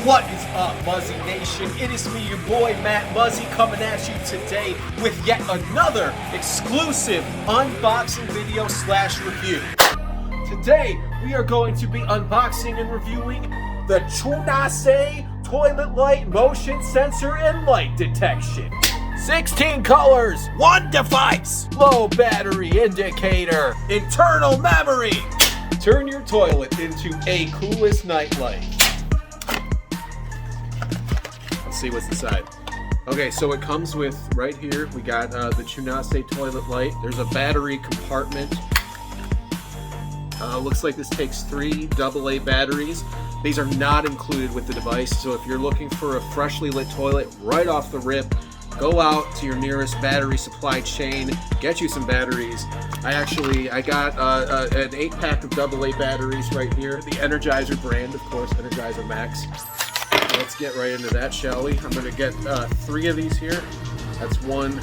What is up, Muzzy Nation? It is me, your boy Matt Muzzy, coming at you today with yet another exclusive unboxing video / review. Today, we are going to be unboxing and reviewing the Chunace toilet light motion sensor and light detection. 16 colors, 1 device, low battery indicator, internal memory. Turn your toilet into a coolest nightlight. Let's see what's inside. Okay, so it comes with, right here, we got the Chunace toilet light. There's a battery compartment. Looks like this takes 3 AA batteries. These are not included with the device, so if you're looking for a freshly lit toilet right off the rip, go out to your nearest battery supply chain, get you some batteries. I got an 8-pack of AA batteries right here. The Energizer brand, of course, Energizer Max. Let's get right into that, shall we? I'm going to get 3 of these here. That's 1, 2,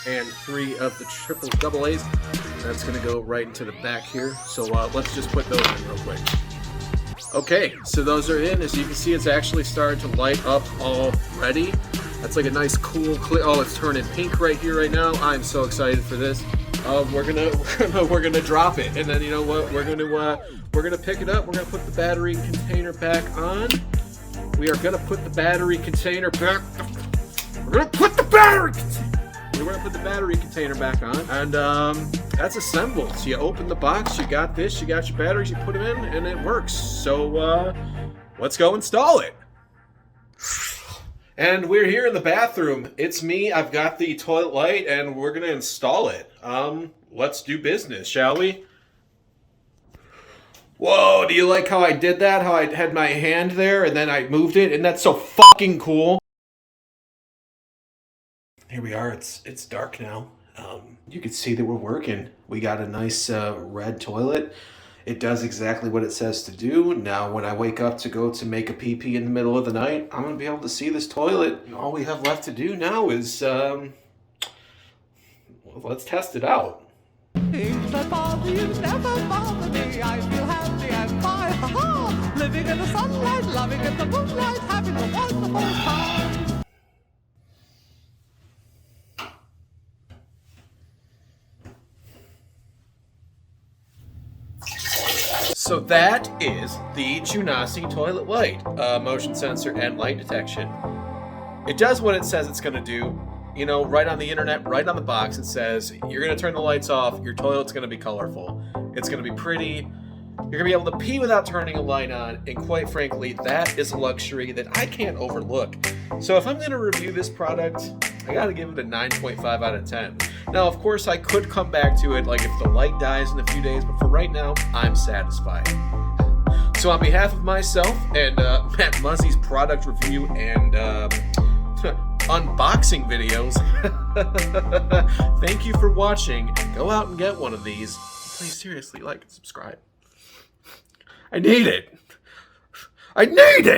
and 3 of the triple AA's. That's going to go right into the back here. So let's just put those in real quick. Okay, so those are in. As you can see, it's actually starting to light up already. That's like a nice cool oh, it's turning pink right here right now. I'm so excited for this. We're gonna drop it, and then you know what? We're gonna pick it up. We're gonna put the battery container back on. We are gonna put the battery container back. We're gonna put the battery container back on, and that's assembled. So you open the box, you got this, you got your batteries, you put them in, and it works. So let's go install it. And we're here in the bathroom. It's me. I've got the toilet light, and we're gonna install it. Let's do business, shall we? Whoa, do you like how I did that? How I had my hand there and then I moved it? And that's so fucking cool. Here we are. It's dark now. You can see that we're working. We got a nice red toilet. It does exactly what it says to do. Now, when I wake up to go to make a pee-pee in the middle of the night, I'm going to be able to see this toilet. All we have left to do now is, well, let's test it out. Things that bother you never bother me. I feel happy and fine. Ha-ha! Living in the sunlight, loving in the moonlight, having a wonderful time. So that is the Chunace toilet light, motion sensor and light detection. It does what it says it's going to do. You know, right on the internet, right on the box, it says you're going to turn the lights off, your toilet's going to be colorful, it's going to be pretty, you're going to be able to pee without turning a light on, and quite frankly, that is a luxury that I can't overlook. So if I'm going to review this product, I got to give it a 9.5 out of 10. Now, of course, I could come back to it, like if the light dies in a few days, but for right now, I'm satisfied. So on behalf of myself and Matt Muzzy's product review and unboxing videos, thank you for watching. Go out and get one of these. Please, seriously, like and subscribe. I need it. I need it!